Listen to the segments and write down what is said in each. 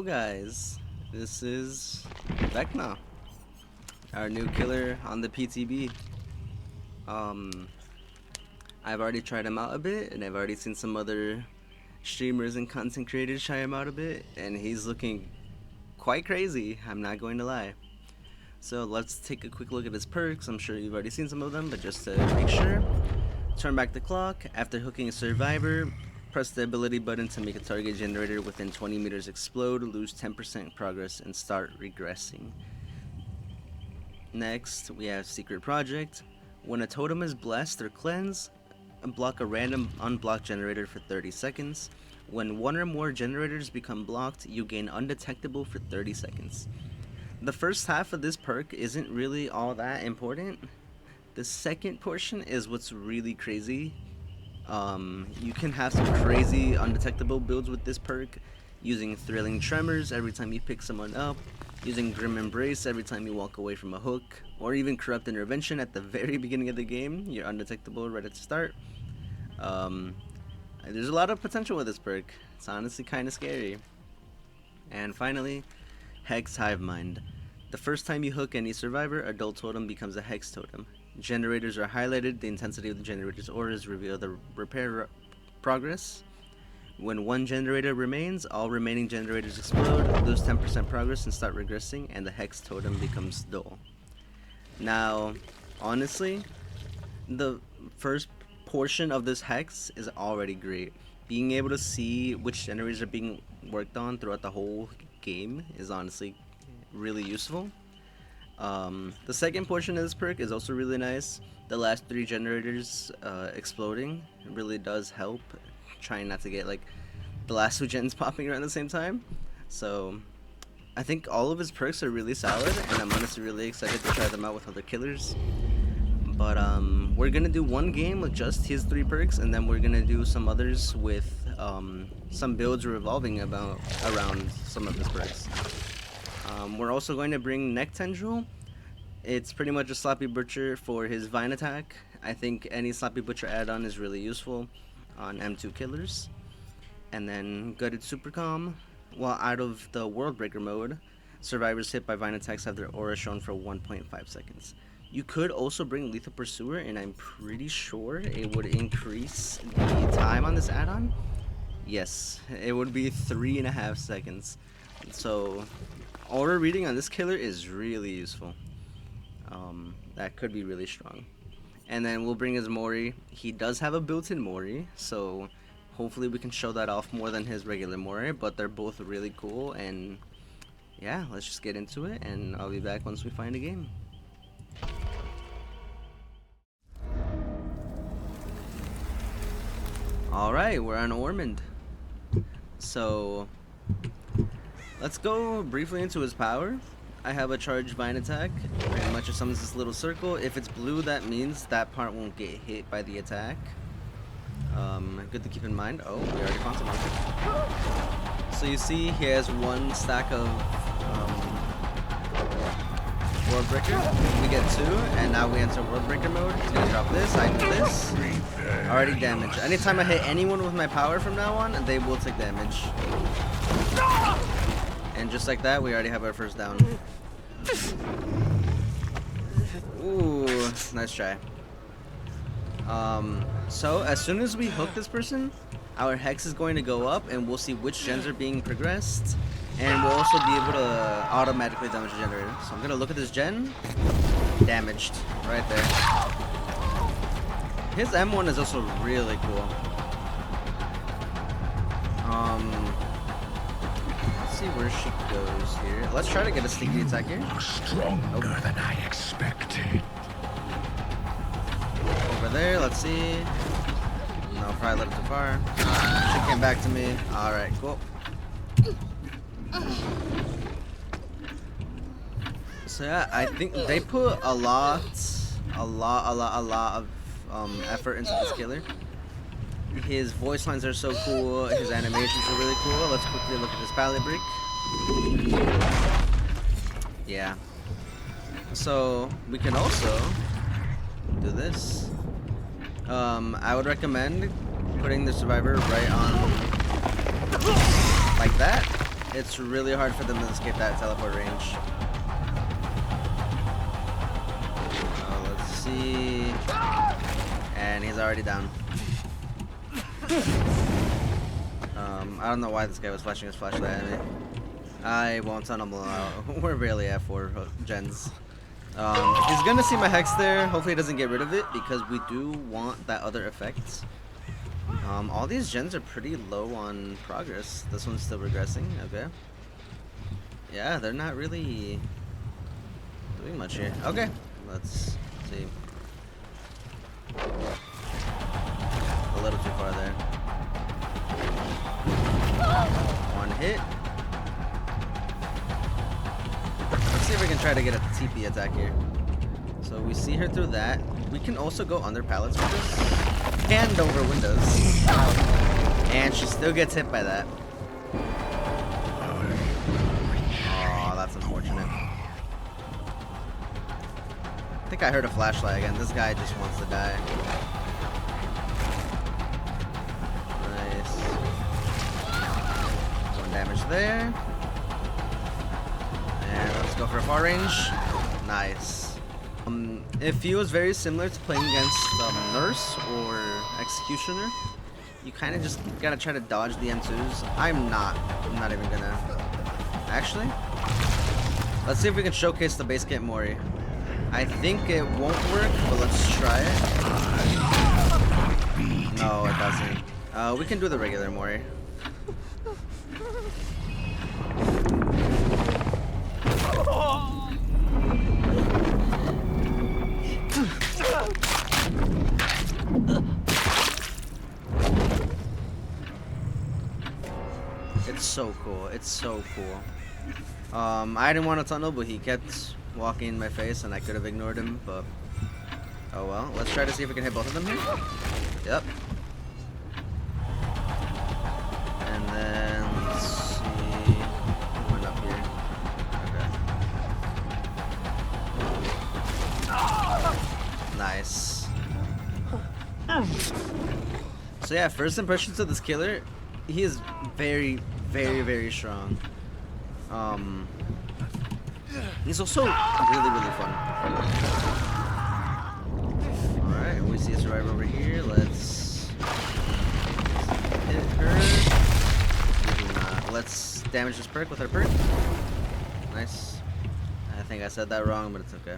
guys, this is Vecna, our new killer on the PTB. I've already tried him out a bit, and I've already seen some other streamers and content creators try him out a bit, and he's looking quite crazy, I'm not going to lie. So let's take a quick look at his perks. I'm sure you've already seen some of them, but just to make sure. Turn back the clock. After hooking a survivor, press the ability button to make a target generator within 20 meters explode, lose 10% progress, and start regressing. Next, we have Secret Project. When a totem is blessed or cleansed, block a random unblocked generator for 30 seconds. When one or more generators become blocked, you gain undetectable for 30 seconds. The first half of this perk isn't really all that important. The second portion is what's really crazy. You can have some crazy undetectable builds with this perk, using Thrilling Tremors every time you pick someone up, using Grim Embrace every time you walk away from a hook, or even Corrupt Intervention at the very beginning of the game. You're undetectable right at the start. There's a lot of potential with this perk. It's honestly kind of scary. And finally, Hex Hive Mind. The first time you hook any survivor, Adult Totem becomes a Hex Totem. Generators are highlighted, the intensity of the generator's auras reveal the repair progress. When one generator remains, all remaining generators explode, lose 10% progress and start regressing, and the Hex Totem becomes dull. Now, honestly, the first portion of this Hex is already great. Being able to see which generators are being worked on throughout the whole game is honestly really useful. The second portion of this perk is also really nice. The last 3 generators exploding really does help, trying not to get like the last 2 gens popping around at the same time. So I think all of his perks are really solid, and I'm honestly really excited to try them out with other killers. But we're gonna do one game with just his 3 perks, and then we're gonna do some others with some builds revolving around some of his perks. We're also going to bring Neck Tendril. It's pretty much a Sloppy Butcher for his Vine attack. I think any Sloppy Butcher add-on is really useful on M2 killers. And then Gutted Super Calm. While out of the World Breaker mode, survivors hit by Vine attacks have their aura shown for 1.5 seconds. You could also bring Lethal Pursuer, and I'm pretty sure it would increase the time on this add-on. Yes, it would be 3.5 seconds. So aura reading on this killer is really useful. That could be really strong. And then we'll bring his Mori. He does have a built-in Mori, so hopefully we can show that off more than his regular Mori, but they're both really cool. And yeah, let's just get into it, and I'll be back once we find a game. Alright, we're on Ormond. So let's go briefly into his power. I have a charged Vine attack. Pretty much it summons this little circle. If it's blue, that means that part won't get hit by the attack. Good to keep in mind. Oh, we already found someone. So you see he has 1 stack of World Breaker. We get 2, and now we enter World Breaker mode. He's gonna drop this. I do this. Already damaged. Anytime I hit anyone with my power from now on, they will take damage. And just like that, we already have our first down. Ooh, nice try. So as soon as we hook this person, our Hex is going to go up, and we'll see which gens are being progressed, and we'll also be able to automatically damage the generator. So I'm gonna look at this gen. Damaged right there. His M1 is also really cool. Let's see where she goes here. Let's try to get a sneaky attack here. Stronger than I expected. Over there, let's see. No, probably left too far. She came back to me. Alright, cool. So yeah, I think they put a lot of effort into this killer. His voice lines are so cool, his animations are really cool. Let's quickly look at this palette break. Yeah. So we can also do this. I would recommend putting the survivor right on like that. It's really hard for them to escape that teleport range. Let's see. And he's already down. I don't know why this guy was flashing his flashlight at me. I won't tunnel him out. We're barely at 4 gens. He's gonna see my hex there. Hopefully he doesn't get rid of it because we do want that other effect. All these gens are pretty low on progress. This one's still regressing. Okay. Yeah, they're not really doing much here. Okay, let's see. A little too far there. One hit. Let's see if we can try to get a TP attack here. So we see her through that. We can also go under pallets with this. And over windows. And she still gets hit by that. Oh, that's unfortunate. I think I heard a flashlight again. This guy just wants to die. Nice. 1 damage there. And let's go for a far range. Nice. It feels very similar to playing against Nurse or Executioner. You kind of just gotta try to dodge the M2s. I'm not even gonna. Actually, let's see if we can showcase the base kit Mori. I think it won't work, but let's try it. No, it doesn't. We can do the regular Mori. It's so cool. It's so cool. I didn't want to tunnel, but he kept walking in my face, and I could have ignored him. But oh well. Let's try to see if we can hit both of them here. Yep. And then let's see. One up here. Okay. Nice. So yeah, first impressions of this killer, he is very, very strong. He's also really fun. Alright, we see a survivor over here. Let's hit her. Let's damage this perk with our perk. Nice. I think I said that wrong, but it's okay.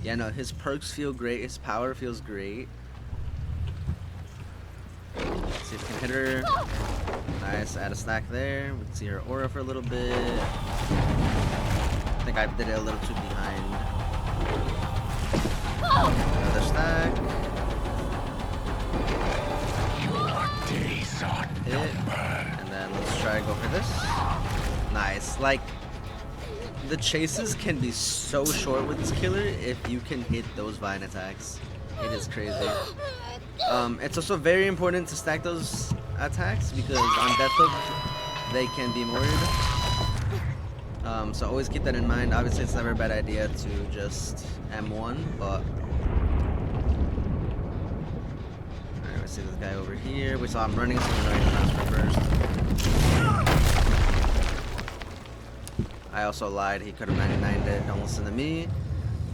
Yeah, no, his perks feel great. His power feels great. Let's see if we can hit her. Nice, add a stack there. We can see her aura for a little bit. I think I did it a little too behind. Another stack. Hit. And then let's try to go for this. Nice. Like, the chases can be so short with this killer if you can hit those vine attacks. It is crazy. It's also very important to stack those attacks because on death hook they can be moried. So always keep that in mind. Obviously it's never a bad idea to just M1, but alright, we see this guy over here. We saw him running, so we're going to transfer first. I also lied. He could have 99'd it. Don't listen to me.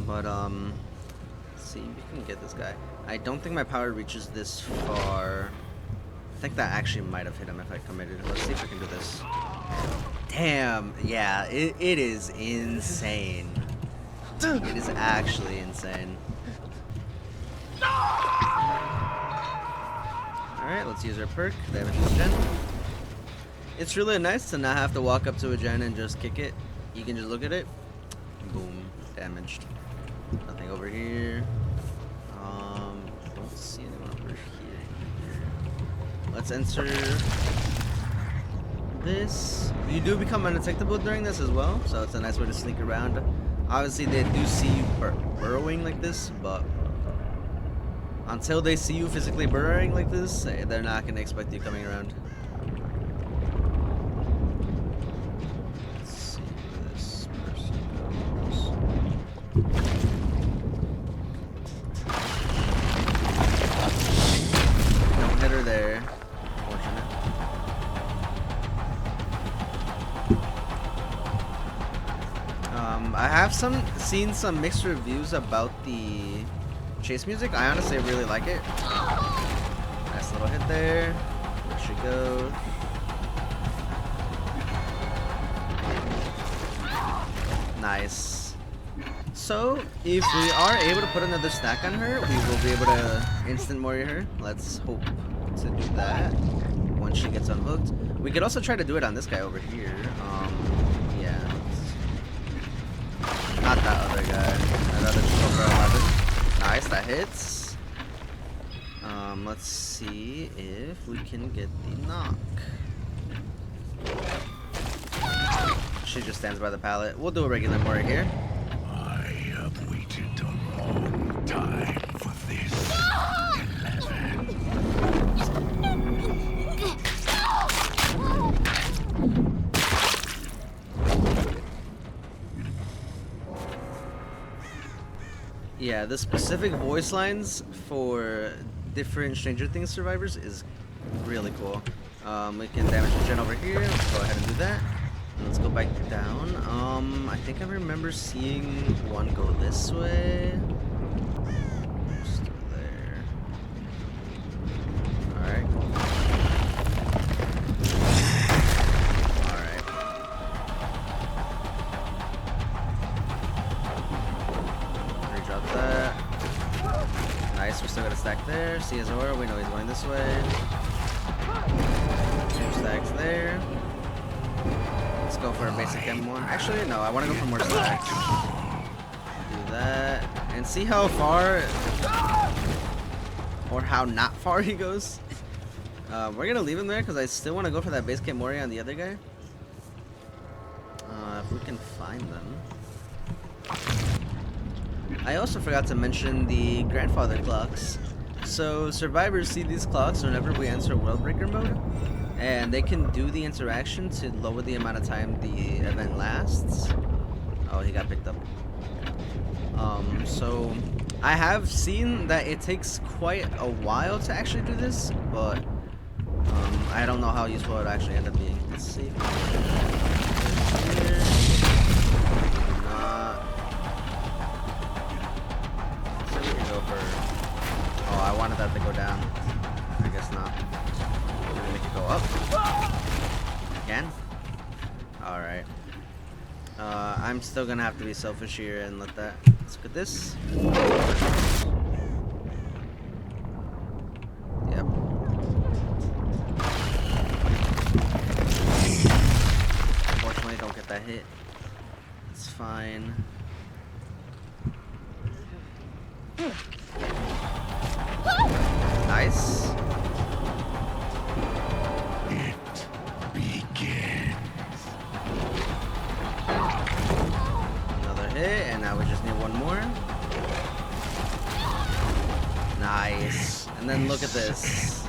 But let's see. We can get this guy. I don't think my power reaches this far. I think that actually might have hit him if I committed. Let's see if we can do this. Damn. Yeah, it is insane. It is actually insane. Alright, let's use our perk. Damage this gen. It's really nice to not have to walk up to a gen and just kick it. You can just look at it. Boom. Damaged. Nothing over here. Don't see anyone over here. Let's enter this. You do become undetectable during this as well, so it's a nice way to sneak around. Obviously, they do see you burrowing like this, but until they see you physically burrowing like this, they're not going to expect you coming around. Let's see where this person goes. Don't hit her there. seen some mixed reviews about the chase music. I honestly really like it. Nice little hit there. There she goes. Nice. So, if we are able to put another stack on her, we will be able to instant mori her. Let's hope to do that once she gets unhooked. We could also try to do it on this guy over here. Yeah. Not that other guy. That other over 11. Nice, that hits. Let's see if we can get the knock. She just stands by the pallet. We'll do a regular mori here. I have waited a long time for this. 11. Yeah, the specific voice lines for different Stranger Things survivors is really cool. We can damage the gen over here. Let's go ahead and do that. Let's go back down. I think I remember seeing one go this way. Still there. Alright. Alright. Redrop that. Nice, we still got a stack there. See his aura, we know he's going this way. 2 stacks there. Let's go for a basic M1. Actually, no, I want to go for more stacks. Do that. And see how far, or how not far he goes. We're going to leave him there because I still want to go for that base camp mori on the other guy. If we can find them. I also forgot to mention the grandfather clocks. So survivors see these clocks whenever we enter World Breaker mode. And they can do the interaction to lower the amount of time the event lasts. Oh, he got picked up. So I have seen that it takes quite a while to actually do this, but I don't know how useful it actually end up being. Let's see. So we can go for. Oh, I wanted that to go down. I guess not. Make it go up again. All right. I'm still gonna have to be selfish here and let that. Let's look at this. Yep. Unfortunately, don't get that hit. It's fine. Nice. And now we just need one more. Nice. And then look at this.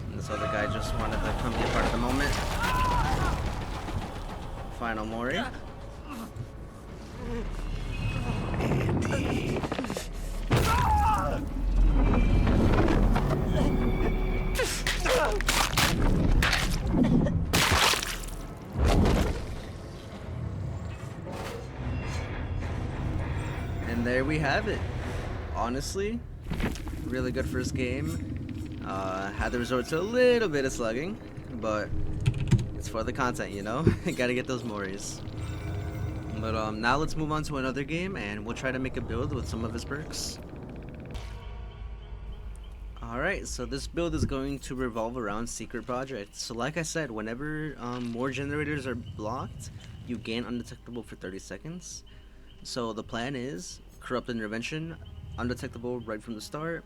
And this other guy just wanted to come be a part of the moment. Final mori. And there we have it. Honestly, really good first game. Had to resort to a little bit of slugging, but it's for the content, you know? Gotta get those moris. But now let's move on to another game, and we'll try to make a build with some of his perks. Alright, so this build is going to revolve around secret projects. So like I said, whenever more generators are blocked, you gain undetectable for 30 seconds. So the plan is corrupt intervention, undetectable right from the start,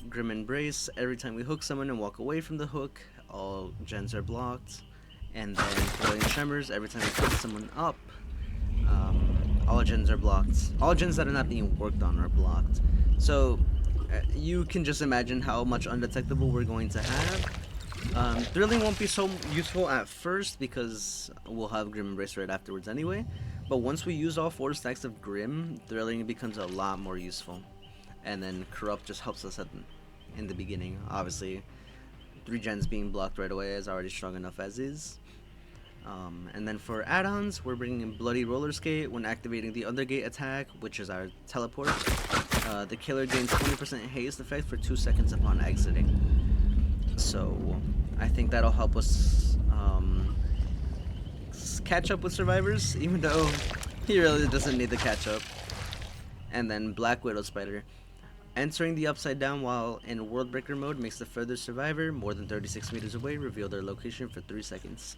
grim embrace every time we hook someone and walk away from the hook, all gens are blocked, and then boiling tremors every time we pick someone up, all gens are blocked. All gens that are not being worked on are blocked. So you can just imagine how much undetectable we're going to have. Thrilling won't be so useful at first because we'll have Grim Embrace right afterwards anyway, but once we use all 4 stacks of Grim, Thrilling becomes a lot more useful, and then Corrupt just helps us in the beginning. Obviously, 3 gens being blocked right away is already strong enough as is. And then for add-ons, we're bringing in Bloody Roller Skate when activating the Undergate attack, which is our teleport. The killer gains 20% haste effect for 2 seconds upon exiting. So I think that'll help us catch up with survivors, even though he really doesn't need to catch up. And then Black Widow Spider. Entering the Upside Down while in World Breaker mode makes the furthest survivor, more than 36 meters away, reveal their location for 3 seconds.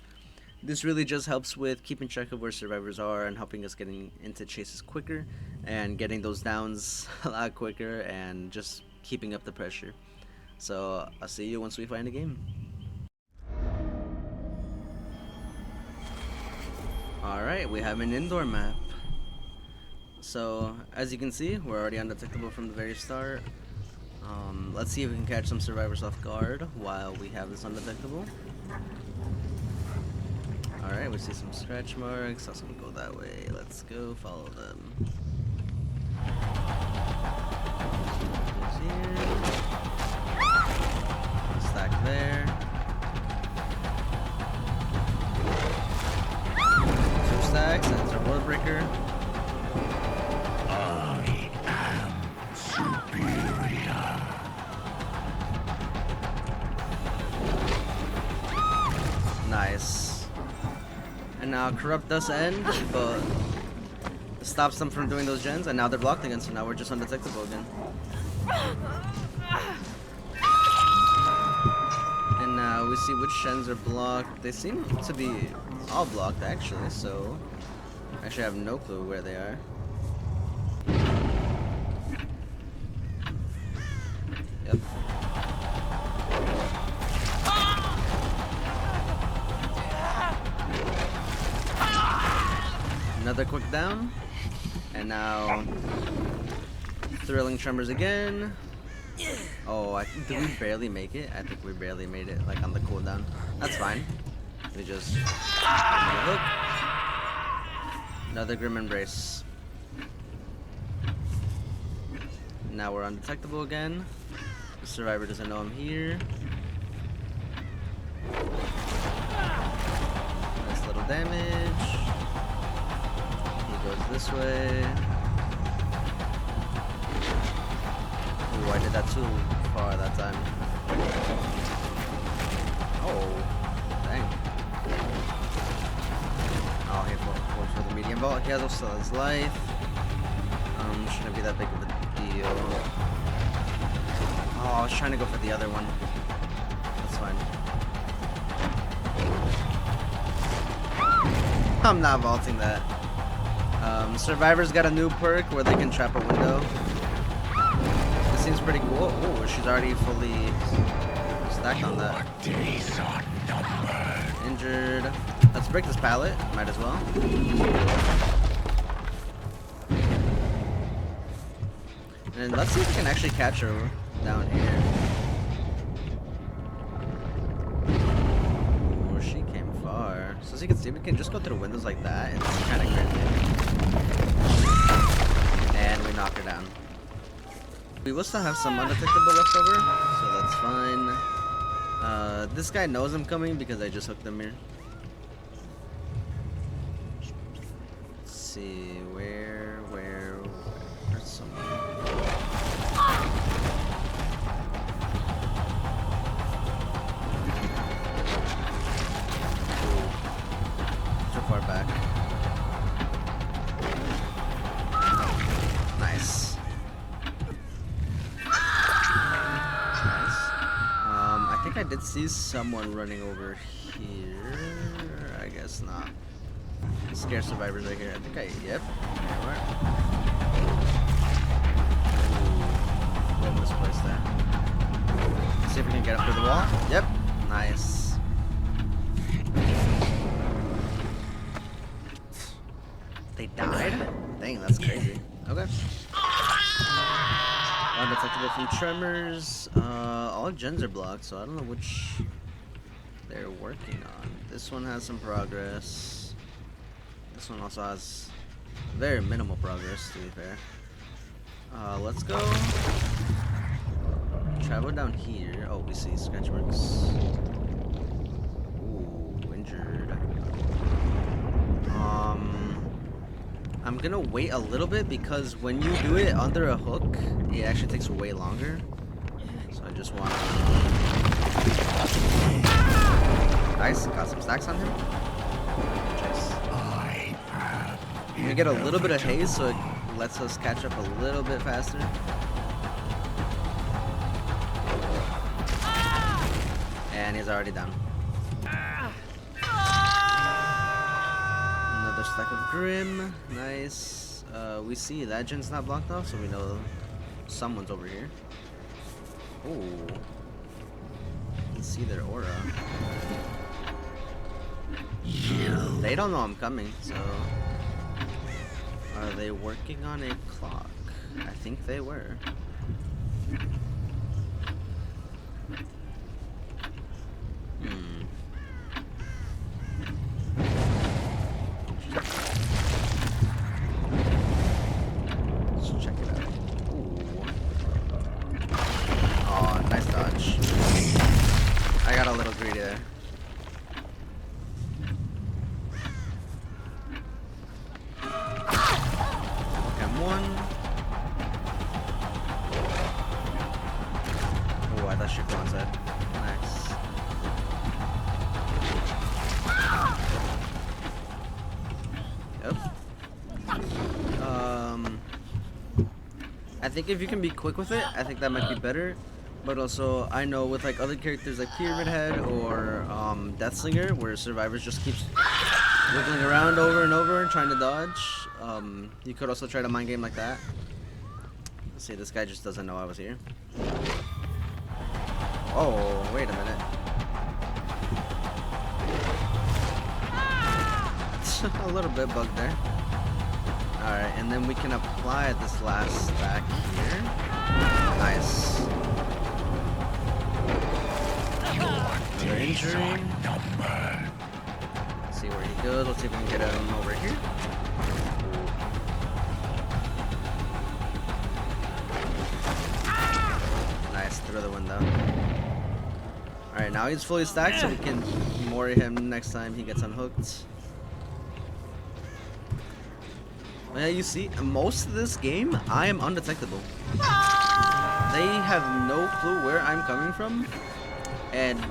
This really just helps with keeping track of where survivors are and helping us getting into chases quicker and getting those downs a lot quicker and just keeping up the pressure. So I'll see you once we find a game. Alright, we have an indoor map. So as you can see, we're already undetectable from the very start. Let's see if we can catch some survivors off guard while we have this undetectable. Alright, we see some scratch marks. I'll go that way. Let's go follow them. Here. Stack there. 2 stacks, that's our World Breaker. I am superior. Nice. And now Corrupt does end, but it stops them from doing those gens, and now they're blocked again, so now we're just undetectable again. And now we see which gens are blocked. They seem to be all blocked actually, so actually I have no clue where they are. Yep. Another quick down. And now Thrilling Tremors again. Oh, did we barely make it? I think we barely made it, like on the cooldown. That's fine. We just hook. Another Grim Embrace. Now we're undetectable again. The survivor doesn't know I'm here. Nice little damage. He goes this way. Ooh, I did that too far that time. Oh, dang. Oh, he goes for the medium vault. He has also his life. Shouldn't be that big of a deal. Oh, I was trying to go for the other one. That's fine. I'm not vaulting that. Survivor's got a new perk where they can trap a window. This seems pretty cool. Oh, she's already fully stacked on that. Days are numbered. Injured. Let's break this pallet. Might as well. And let's see if we can actually catch her down here. Oh, she came far. So as you can see, we can just go through windows like that. It's kind of crazy. And we knock her down. We will still have some undetectable left over, so that's fine. This guy knows I'm coming because I just hooked him here. Let's see, where's someone? Too far back. Nice. I think I did see someone running over here. I guess not. Scare survivors right here. I think yep. There we are. Well misplaced there. Let's see if we can get up to the wall. Yep. Nice. They died? Dang, that's crazy. Okay. Undetectable from Tremors. All gens are blocked, so I don't know which they're working on. This one has some progress. This one also has very minimal progress, to be fair. Let's go travel down here. Oh, we see scratch marks. Ooh, injured. I'm gonna wait a little bit because when you do it under a hook, it actually takes way longer. So I just wanna... Nice, got some stacks on him. Chase. I'm gonna get a little bit of haze so it lets us catch up a little bit faster. And he's already down. Another stack of Grim. Nice. We see that gen's not blocked off, so we know someone's over here. Ooh. You can see their aura. They don't know I'm coming, so... Are they working on a clock? I think they were. Let's check it out. Ooh. Oh, nice dodge. I got a little greedy there. One. Oh, I thought she'd go inside. Nice. Yep. I think if you can be quick with it, I think that might be better. But also, I know with like other characters like Pyramid Head or Deathslinger, where survivors just keeps wiggling around over and over and trying to dodge. You could also try to mind game like that. Let's see, this guy just doesn't know I was here. Oh, wait a minute. A little bit bugged there. Alright, and then we can apply this last stack here. Nice. Another injury. Let's see where he goes. Let's see if we can get him over here. Nice, through the window. Alright, now he's fully stacked, so we can mori him next time he gets unhooked. Yeah, you see, most of this game, I am undetectable. They have no clue where I'm coming from, and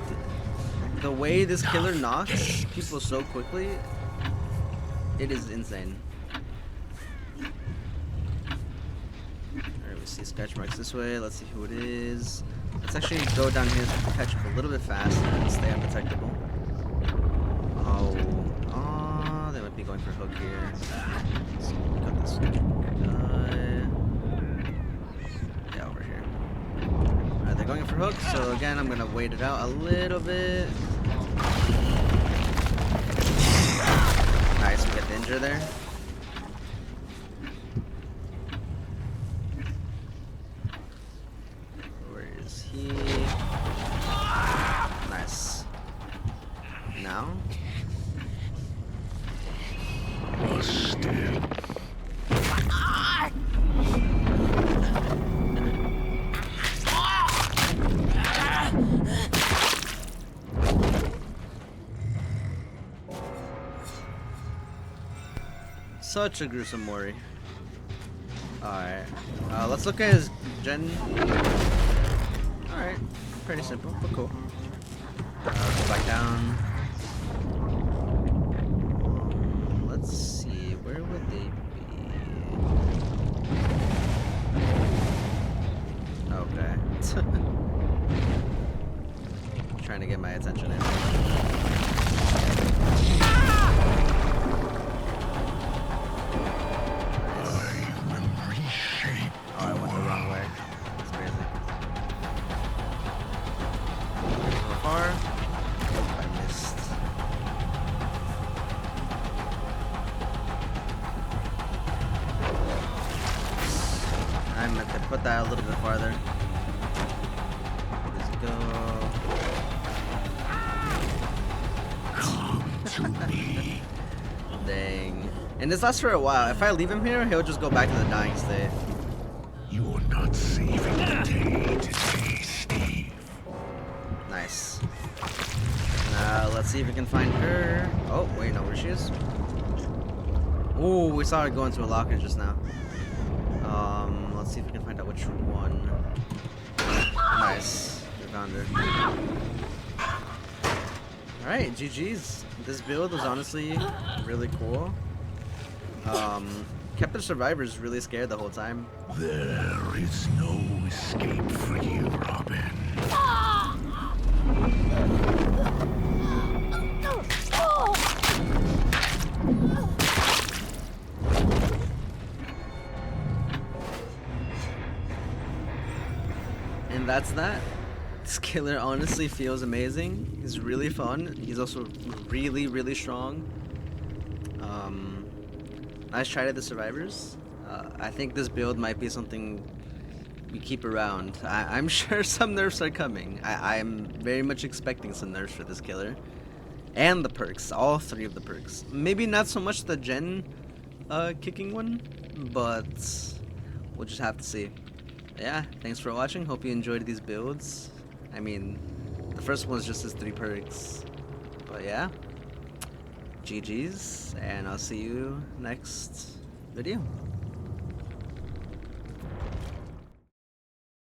the way this killer knocks people so quickly, it is insane. Alright, we see scratch marks this way. Let's see who it is. Let's actually go down here so we can catch up a little bit faster and stay undetectable. Oh, they might be going for hook here. So we got this guy. Yeah, over here. Alright, they're going for hook, so again, I'm gonna wait it out a little bit. Nice, we get the injure there. Where is he? Nice. Now? Such a gruesome mori. Alright. Let's look at his gen. Alright. Pretty simple, but cool. Let's go back down. Let's see. Where would they be? Okay. Trying to get my attention in. I meant to put that a little bit farther. Let's go. Come to me. Dang. And this lasts for a while. If I leave him here, he'll just go back to the dying state. You're not saving the day to taste. Nice. Now let's see if we can find her. Oh, wait, no, where she is? Oh, we saw her go into a locker just now. Let's see if we can find out which one. Nice. We found her. Alright, GG's. This build was honestly really cool. Kept the survivors really scared the whole time. There is no escape for you, Robin. And that's that. This killer honestly feels amazing. He's really fun. He's also really, really strong. Nice try to the survivors. I think this build might be something we keep around. I'm sure some nerfs are coming. I'm very much expecting some nerfs for this killer. And the perks. All three of the perks. Maybe not so much the gen kicking one, but we'll just have to see. Yeah, thanks for watching. Hope you enjoyed these builds. I mean, the first one's just his 3 perks. But yeah, GG's, and I'll see you next video.